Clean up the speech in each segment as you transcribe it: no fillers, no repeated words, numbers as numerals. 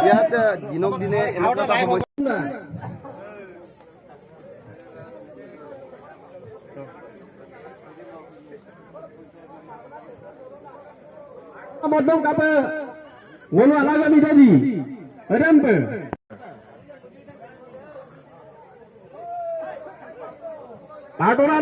ইয়াত দিনক দিনে এনেকুৱা এটা সমস্যা Modong kapa ngolo alaga ni jadi rempe patora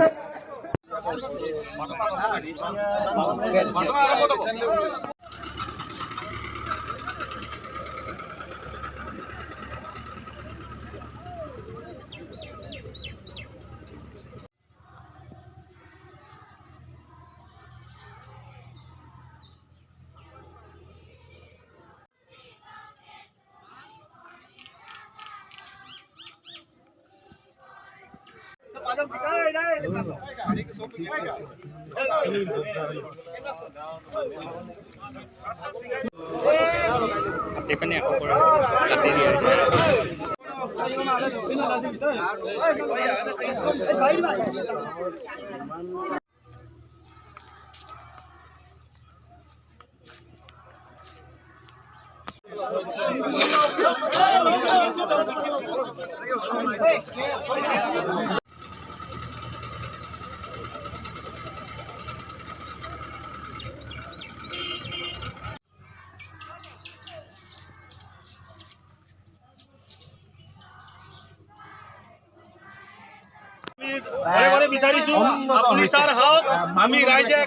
বিচাৰিছো আপুনি ছাৰ হওক আমি ৰাইজে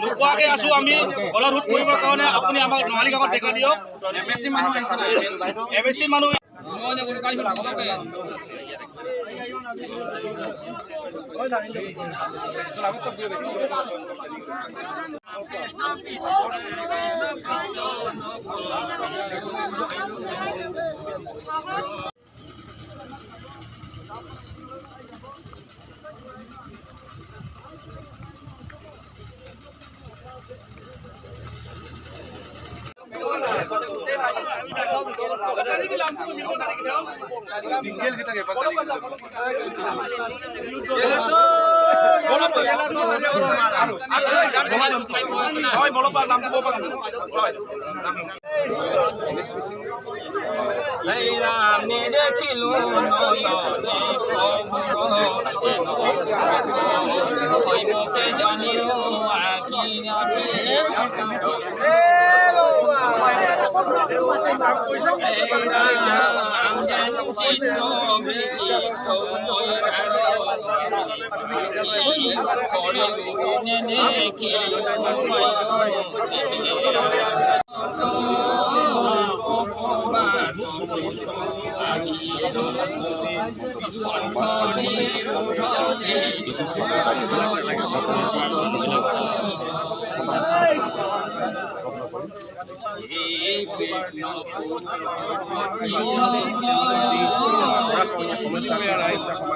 নোকোৱাকে আছো আমি কলৰ ৰোধ কৰিবৰ কাৰণে আপুনি আমাক নহালী গাঁৱত দেখা দিয়ক এমএছচি মানুহ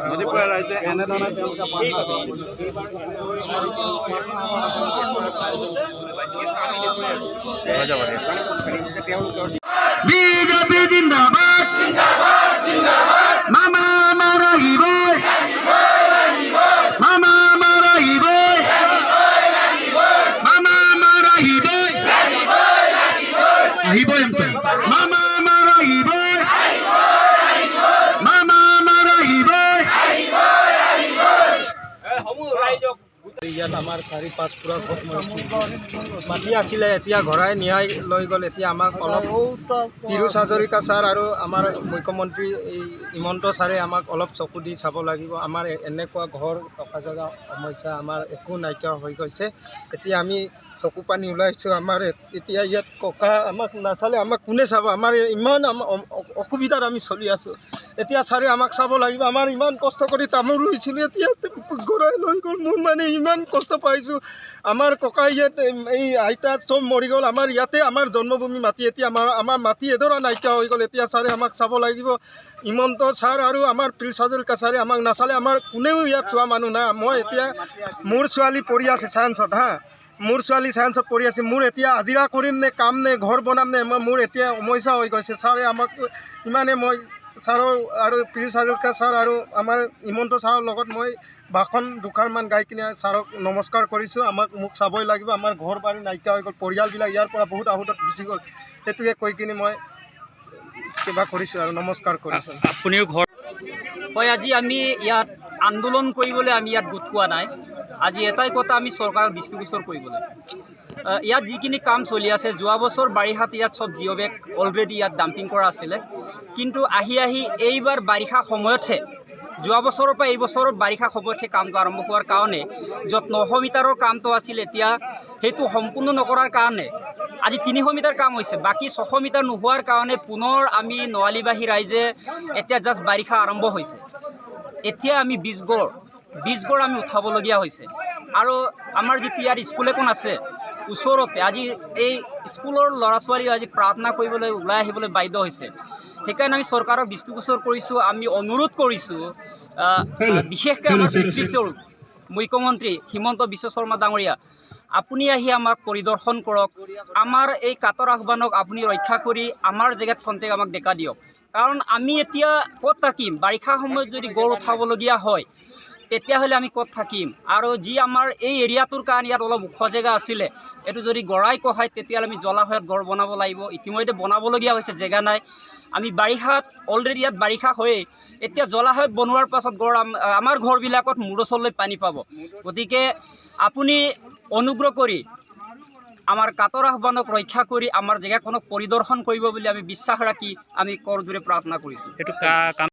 নদীপুৰা ৰাইজে এনেধৰণে বিজেপি জিন্দাবাদ মামা আমাৰ আহিবই মামা আমাৰ আহিবই মামা আমাৰ আহিবই আহিবই মামা আমাৰ আহিবই মামা আমাৰ আহিবই ইয়াত আমাৰ 4-5 পুৰা মাটি আছিলে এতিয়া ঘৰাই নিয়াই লৈ গ'ল এতিয়া আমাক অলপ পিৰুজ হাজৰিকা ছাৰ আৰু আমাৰ মুখ্যমন্ত্ৰী এই হিমন্ত ছাৰে আমাক অলপ চকু দি চাব লাগিব আমাৰ এনেকুৱা ঘৰ টকা জগা সমস্যা আমাৰ একো নাইকিয়া হৈ গৈছে এতিয়া আমি চকু পানী ওলাইছোঁ আমাৰ এতিয়া ইয়াত ককা আমাক নাচালে আমাক কোনে চাব আমাৰ ইমান অসুবিধাত আমি চলি আছোঁ এতিয়া ছাৰে আমাক চাব লাগিব আমাৰ ইমান কষ্ট কৰি তামোল ৰুইছিলোঁ এতিয়া ঘৰাই লৈ গ'ল মোৰ মানে ইমান কষ্ট পাইছোঁ আমাৰ ককা ইয়াত এই আইতা চব মৰি গ'ল আমাৰ ইয়াতে আমাৰ জন্মভূমি মাটি এতিয়া আমাৰ মাটি এডৰা নাইকিয়া হৈ গ'ল এতিয়া ছাৰে আমাক চাব লাগিব হিমন্ত ছাৰ আৰু আমাৰ পিৰুজ হাজৰিকা ছাৰে আমাক নাচালে আমাৰ কোনেও ইয়াত চোৱা মানুহ নাই মই এতিয়া মোৰ ছোৱালী পঢ়ি আছে চায়েন্সত মোৰ ছোৱালী চায়েন্সত পঢ়ি আছে মোৰ এতিয়া হাজিৰা কৰিম নে কাম নে ঘৰ বনাম নে মোৰ এতিয়া সমস্যা হৈ গৈছে ছাৰে আমাক ইমানে মই ছাৰৰ আৰু পীযুষ হাজৰিকা ছাৰ আৰু আমাৰ হিমন্ত ছাৰৰ লগত মই ভাষণ দুষাৰমান গাই কিনে ছাৰক নমস্কাৰ কৰিছোঁ। মোক চাবই লাগিব, আমাৰ ঘৰ বাৰী নাইকিয়া হৈ গ'ল, পৰিয়ালবিলাক ইয়াৰ পৰা বহুত আহোঁতত গুচি গ'ল, সেইটোকে কৈ কিনে মই কিবা কৰিছোঁ আৰু নমস্কাৰ কৰিছোঁ। আপুনিও ঘৰ হয়, আজি আমি ইয়াত আন্দোলন কৰিবলৈ আমি ইয়াত গোট খোৱা নাই। আজি এটাই কথা, আমি চৰকাৰক দৃষ্টিগোচৰ কৰিবলৈ ইয়াত যিখিনি কাম চলি আছে, যোৱা বছৰ বাৰিষাত ইয়াত চব জিঅ' বেগ অলৰেডি ইয়াত ডাম্পিং কৰা আছিলে, কিন্তু আহি এইবাৰ বাৰিষা সময়তহে, যোৱা বছৰৰ পৰা এই বছৰত বাৰিষা সময়তহে কামটো আৰম্ভ হোৱাৰ কাৰণে য'ত 900 মিটাৰৰ কামটো আছিল, এতিয়া সেইটো সম্পূৰ্ণ নকৰাৰ কাৰণে আজি 300 মিটাৰ কাম হৈছে, বাকী 600 মিটাৰ নোহোৱাৰ কাৰণে পুনৰ আমি নৱালীবাসী ৰাইজে এতিয়া জাষ্ট বাৰিষা আৰম্ভ হৈছে, এতিয়া আমি বীজগড় আমি উঠাবলগীয়া হৈছে। আৰু আমাৰ যিটো ইয়াত স্কুল এখন আছে ওচৰতে, আজি এই স্কুলৰ ল'ৰা ছোৱালীও আজি প্ৰাৰ্থনা কৰিবলৈ ওলাই আহিবলৈ বাধ্য হৈছে। সেইকাৰণে আমি চৰকাৰক দৃষ্টিগোচৰ কৰিছোঁ, আমি অনুৰোধ কৰিছোঁ, বিশেষকৈ আমাৰ পিতৃস্বৰূপ মুখ্যমন্ত্ৰী হিমন্ত বিশ্ব শৰ্মা ডাঙৰীয়া, আপুনি আহি আমাক পৰিদৰ্শন কৰক, আমাৰ এই কাতৰ আহ্বানক আপুনি ৰক্ষা কৰি আমাৰ জেগাত খন্তেক আমাক দেখা দিয়ক। কাৰণ আমি এতিয়া ক'ত থাকিম? বাৰিষা সময়ত যদি গড় উঠাবলগীয়া হয় তেতিয়াহ'লে আমি ক'ত থাকিম? আৰু যি আমাৰ এই এৰিয়াটোৰ কাৰণে ইয়াত অলপ ওখ জেগা আছিলে, এইটো যদি গড়াই কহায় তেতিয়াহ'লে আমি জলাশয়ত গড় বনাব লাগিব। ইতিমধ্যে বনাবলগীয়া হৈছে, জেগা নাই। আমি বাৰিষাত অলৰেডি ইয়াত বাৰিষা হয়েই, এতিয়া জলাশয়ত বনোৱাৰ পাছত গড় আমাৰ ঘৰবিলাকত মূৰচলৈ পানী পাব। গতিকে আপুনি অনুগ্ৰহ কৰি আমাৰ কাতৰ আহ্বানক ৰক্ষা কৰি আমাৰ জেগাখনক পৰিদৰ্শন কৰিব বুলি আমি বিশ্বাস ৰাখি আমি কৰজোৰে প্ৰাৰ্থনা কৰিছোঁ। এইটো কাম